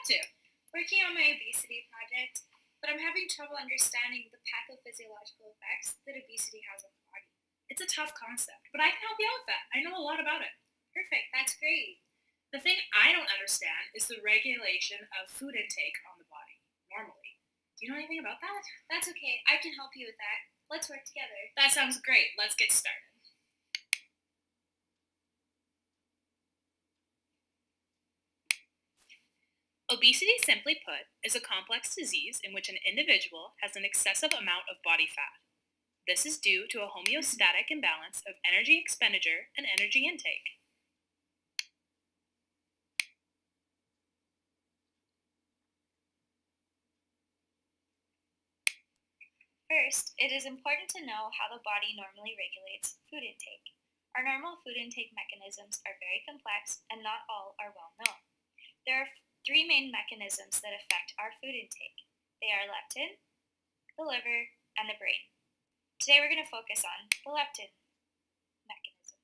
to? Working on my obesity project, but I'm having trouble understanding the pathophysiological effects that obesity has on the body. It's a tough concept, but I can help you out with that. I know a lot about it. Perfect, that's great. The thing I don't understand is the regulation of food intake on the body, normally. Do you know anything about that? That's okay, I can help you with that. Let's work together. That sounds great. Let's get started. Obesity, simply put, is a complex disease in which an individual has an excessive amount of body fat. This is due to a homeostatic imbalance of energy expenditure and energy intake. First, it is important to know how the body normally regulates food intake. Our normal food intake mechanisms are very complex and not all are well known. There are three main mechanisms that affect our food intake. They are leptin, the liver, and the brain. Today we're going to focus on the leptin mechanism.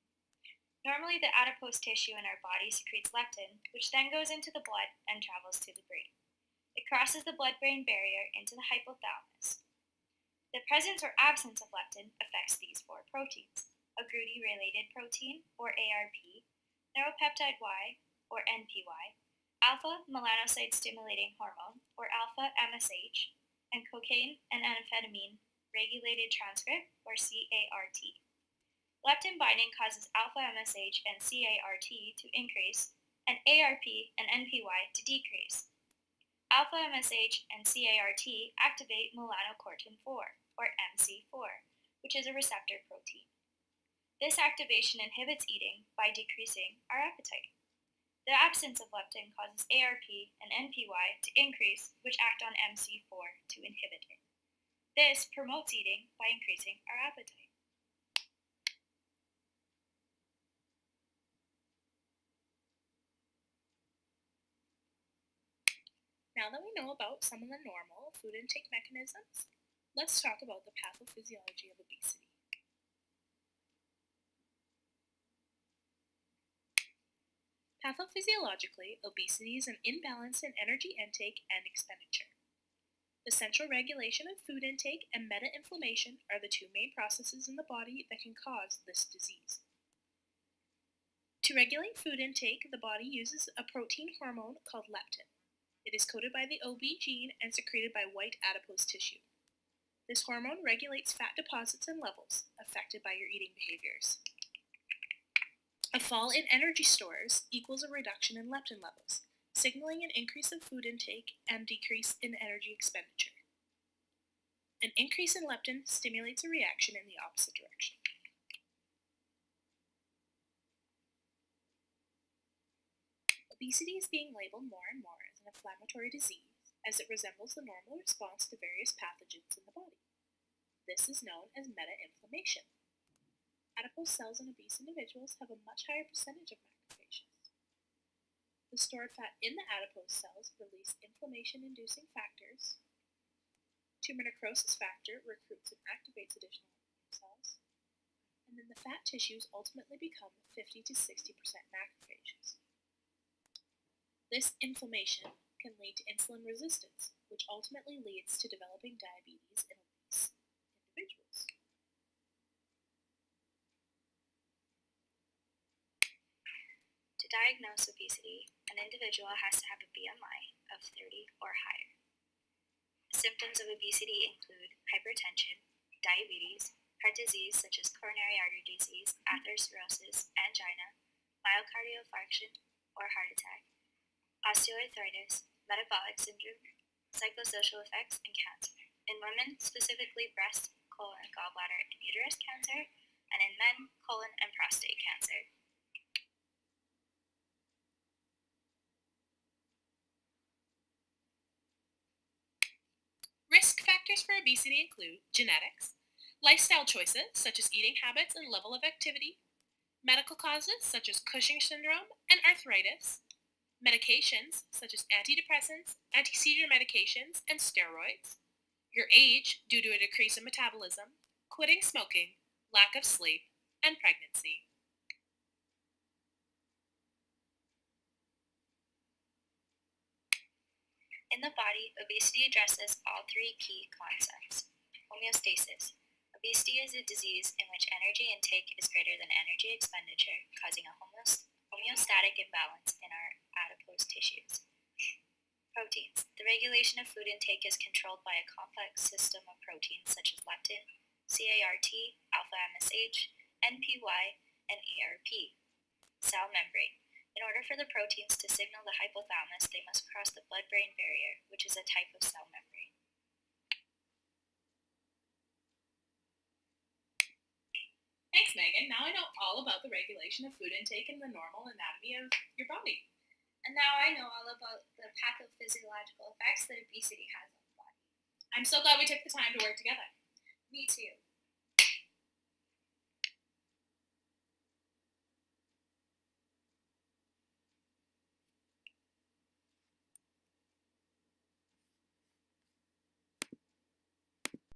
Normally the adipose tissue in our body secretes leptin, which then goes into the blood and travels to the brain. It crosses the blood-brain barrier into the hypothalamus. The presence or absence of leptin affects these four proteins: agouti-related protein, or ARP, neuropeptide Y, or NPY, alpha melanocyte-stimulating hormone, or alpha MSH, and cocaine and amphetamine regulated transcript, or CART. Leptin binding causes alpha MSH and CART to increase, and ARP and NPY to decrease. Alpha MSH and CART activate melanocortin-4, or MC4, which is a receptor protein. This activation inhibits eating by decreasing our appetite. The absence of leptin causes ARP and NPY to increase, which act on MC4 to inhibit it. This promotes eating by increasing our appetite. Now that we know about some of the normal food intake mechanisms, let's talk about the pathophysiology of obesity. Pathophysiologically, obesity is an imbalance in energy intake and expenditure. The central regulation of food intake and meta-inflammation are the two main processes in the body that can cause this disease. To regulate food intake, the body uses a protein hormone called leptin. It is coded by the OB gene and secreted by white adipose tissue. This hormone regulates fat deposits and levels affected by your eating behaviors. A fall in energy stores equals a reduction in leptin levels, signaling an increase in food intake and decrease in energy expenditure. An increase in leptin stimulates a reaction in the opposite direction. Obesity is being labeled more and more as an inflammatory disease, as it resembles the normal response to various pathogens in the body. This is known as meta-inflammation. Adipose cells in obese individuals have a much higher percentage of macrophages. The stored fat in the adipose cells release inflammation-inducing factors. Tumor necrosis factor recruits and activates additional immune cells. And then the fat tissues ultimately become 50 to 60% macrophages. This inflammation can lead to insulin resistance, which ultimately leads to developing diabetes in obese individuals. To diagnose obesity, an individual has to have a BMI of 30 or higher. Symptoms of obesity include hypertension, diabetes, heart disease such as coronary artery disease, atherosclerosis, angina, myocardial infarction or heart attack, osteoarthritis, metabolic syndrome, psychosocial effects, and cancer. In women, specifically breast, colon, gallbladder, and uterus cancer, and in men, colon and prostate cancer. Risk factors for obesity include genetics, lifestyle choices such as eating habits and level of activity, medical causes such as Cushing syndrome and arthritis, medications such as antidepressants, anti-seizure medications, and steroids, your age due to a decrease in metabolism, quitting smoking, lack of sleep, and pregnancy. In the body, obesity addresses all three key concepts. Homeostasis. Obesity is a disease in which energy intake is greater than energy expenditure, causing a homeostatic imbalance in our adipose tissues. Proteins. The regulation of food intake is controlled by a complex system of proteins such as leptin, CART, alpha MSH, NPY, and ARP. Cell membrane. In order for the proteins to signal the hypothalamus, they must cross the blood-brain barrier, which is a type of cell membrane. Thanks, Megan. Now I know all about the regulation of food intake and the normal anatomy of your body. And now I know all about the pathophysiological effects that obesity has on the body. I'm so glad we took the time to work together.